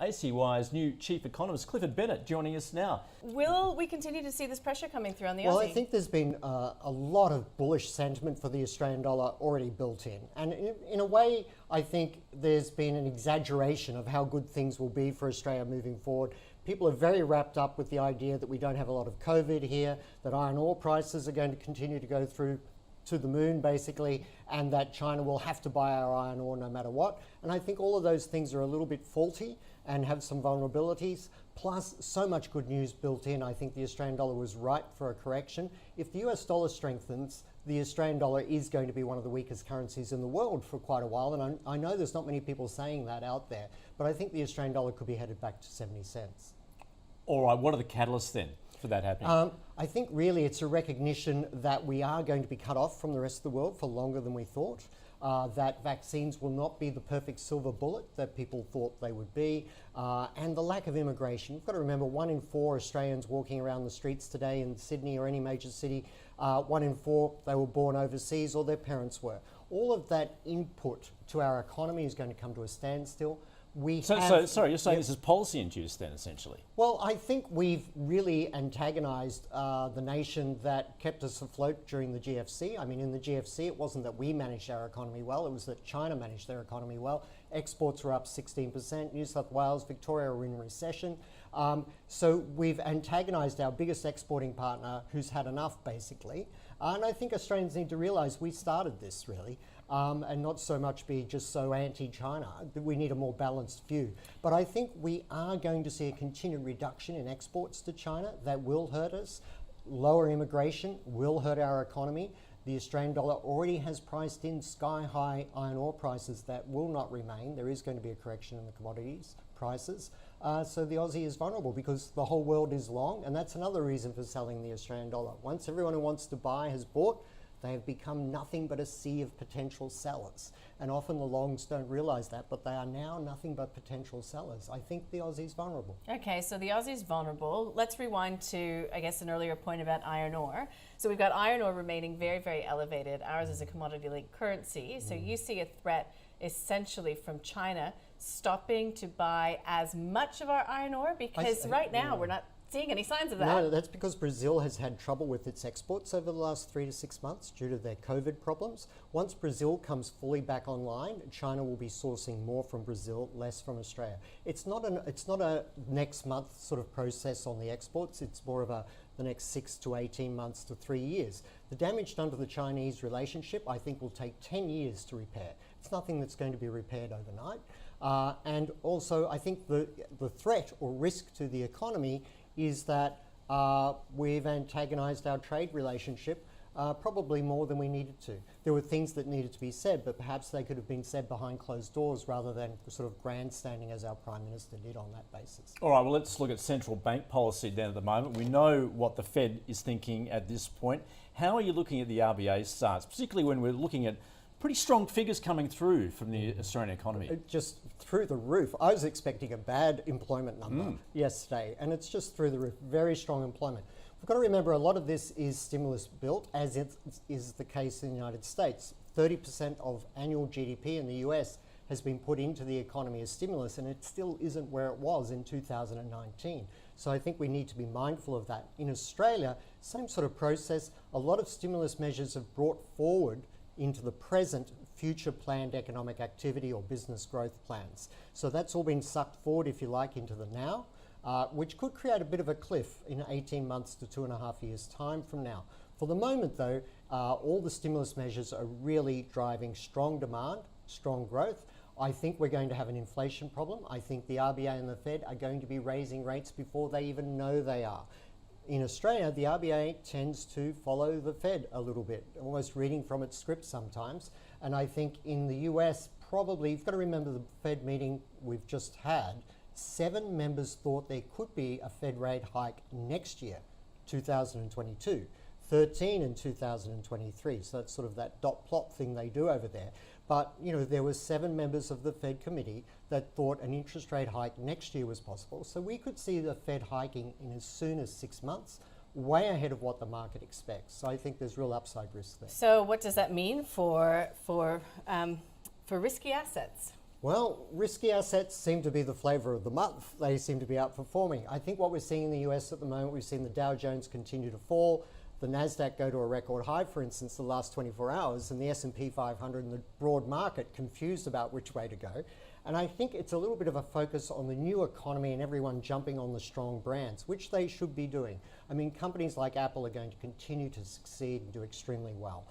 ACY's new chief economist, Clifford Bennett, joining us now. Will we continue to see this pressure coming through on the Aussie? Well, I think there's been a lot of bullish sentiment for the Australian dollar already built in. And in a way, I think there's been an exaggeration of how good things will be for Australia moving forward. People are very wrapped up with the idea that we don't have a lot of COVID here, that iron ore prices are going to continue to go through to the moon, basically, and that China will have to buy our iron ore no matter what. And I think all of those things are a little bit faulty and have some vulnerabilities, plus so much good news built in. I think the Australian dollar was ripe for a correction. If the US dollar strengthens, the Australian dollar is going to be one of the weakest currencies in the world for quite a while. And I know there's not many people saying that out there, but I think the Australian dollar could be headed back to 70 cents. All right, what are the catalysts then for that happening? I think really it's a recognition that we are going to be cut off from the rest of the world for longer than we thought, that vaccines will not be the perfect silver bullet that people thought they would be, and the lack of immigration. You've got to remember 1 in 4 Australians walking around the streets today in Sydney or any major city, 1 in 4, they were born overseas or their parents were. All of that input to our economy is going to come to a standstill. Sorry, you're saying this is policy induced then, essentially? Well, I think we've really antagonised the nation that kept us afloat during the GFC. I mean, in the GFC, it wasn't that we managed our economy well, it was that China managed their economy well. Exports were up 16%, New South Wales, Victoria were in recession. So we've antagonised our biggest exporting partner who's had enough, basically. And I think Australians need to realise we started this, really. And not so much be just so anti-China. We need a more balanced view. But I think we are going to see a continued reduction in exports to China. That will hurt us. Lower immigration will hurt our economy. The Australian dollar already has priced in sky-high iron ore prices that will not remain. There is going to be a correction in the commodities prices. So the Aussie is vulnerable because the whole world is long, and that's another reason for selling the Australian dollar. Once everyone who wants to buy has bought, they have become nothing but a sea of potential sellers. And often the longs don't realise that, but they are now nothing but potential sellers. I think the Aussie's vulnerable. Okay, so the Aussie's vulnerable. Let's rewind to, I guess, an earlier point about iron ore. So we've got iron ore remaining very, very elevated. Ours is a commodity-linked currency. So you see a threat essentially from China stopping to buy as much of our iron ore? Because right now we're not seeing any signs of that. No, that's because Brazil has had trouble with its exports over the last 3 to 6 months due to their COVID problems. Once Brazil comes fully back online, China will be sourcing more from Brazil, less from Australia. It's not a next month sort of process on the exports. It's more of the next 6 to 18 months to 3 years. The damage done to the Chinese relationship, I think, will take 10 years to repair. It's nothing that's going to be repaired overnight. And also, I think the threat or risk to the economy is that we've antagonised our trade relationship probably more than we needed to. There were things that needed to be said, but perhaps they could have been said behind closed doors rather than sort of grandstanding as our Prime Minister did on that basis. All right, well, let's look at central bank policy then at the moment. We know what the Fed is thinking at this point. How are you looking at the RBA's starts, particularly when we're looking at pretty strong figures coming through from the Australian economy? Just through the roof. I was expecting a bad employment number yesterday, and it's just through the roof. Very strong employment. We've got to remember a lot of this is stimulus built, as it is the case in the United States. 30% of annual GDP in the US has been put into the economy as stimulus, and it still isn't where it was in 2019. So I think we need to be mindful of that. In Australia, same sort of process. A lot of stimulus measures have brought forward into the present future planned economic activity or business growth plans. So that's all been sucked forward, if you like, into the now, which could create a bit of a cliff in 18 months to 2.5 years' time from now. For the moment, though, all the stimulus measures are really driving strong demand, strong growth. I think we're going to have an inflation problem. I think the RBA and the Fed are going to be raising rates before they even know they are. In Australia, the RBA tends to follow the Fed a little bit, almost reading from its script sometimes. And I think in the US, probably, you've got to remember the Fed meeting we've just had, 7 members thought there could be a Fed rate hike next year, 2022. 13 in 2023, so that's sort of that dot plot thing they do over there. But there were 7 members of the Fed committee that thought an interest rate hike next year was possible. So we could see the Fed hiking in as soon as 6 months, way ahead of what the market expects. So I think there's real upside risk there. So what does that mean for risky assets? Well, risky assets seem to be the flavour of the month. They seem to be outperforming. I think what we're seeing in the US at the moment, we've seen the Dow Jones continue to fall, the Nasdaq go to a record high, for instance, the last 24 hours, and the S&P 500 and the broad market confused about which way to go. And I think it's a little bit of a focus on the new economy and everyone jumping on the strong brands, which they should be doing. I mean, companies like Apple are going to continue to succeed and do extremely well.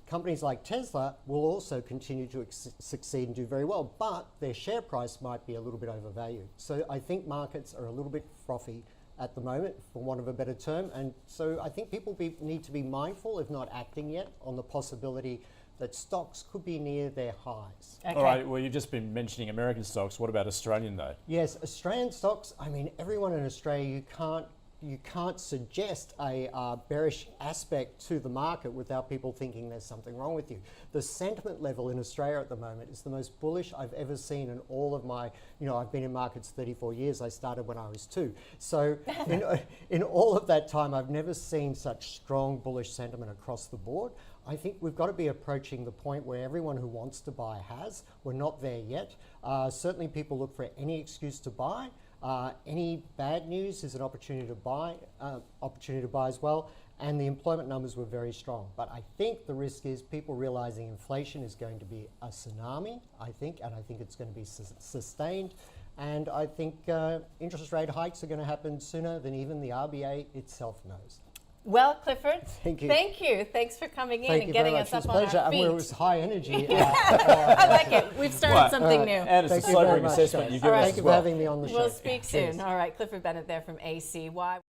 Companies like Tesla will also continue to succeed and do very well, but their share price might be a little bit overvalued. So I think markets are a little bit frothy at the moment, for want of a better term. And so I think people need to be mindful, if not acting yet, on the possibility that stocks could be near their highs. Okay. All right, well, you've just been mentioning American stocks. What about Australian, though? Yes, Australian stocks, I mean, everyone in Australia, you can't suggest a bearish aspect to the market without people thinking there's something wrong with you. The sentiment level in Australia at the moment is the most bullish I've ever seen in all of my, I've been in markets 34 years. I started when I was 2. So in all of that time, I've never seen such strong bullish sentiment across the board. I think we've got to be approaching the point where everyone who wants to buy has. We're not there yet. Certainly people look for any excuse to buy. Any bad news is an opportunity to buy as well, and the employment numbers were very strong. But I think the risk is people realizing inflation is going to be a tsunami, and I think it's going to be sustained. And I think interest rate hikes are going to happen sooner than even the RBA itself knows. Well, Clifford, thank you. Thank you. Thanks for coming in Thank and you getting very us much. up on It was a our pleasure. feet. It was high energy. I like it. We've started something new. And it's Thank a you very sobering much, assessment guys. you give us Thank as you well. for having me on the show. We'll speak soon. Cheers. All right, Clifford Bennett there from ACY.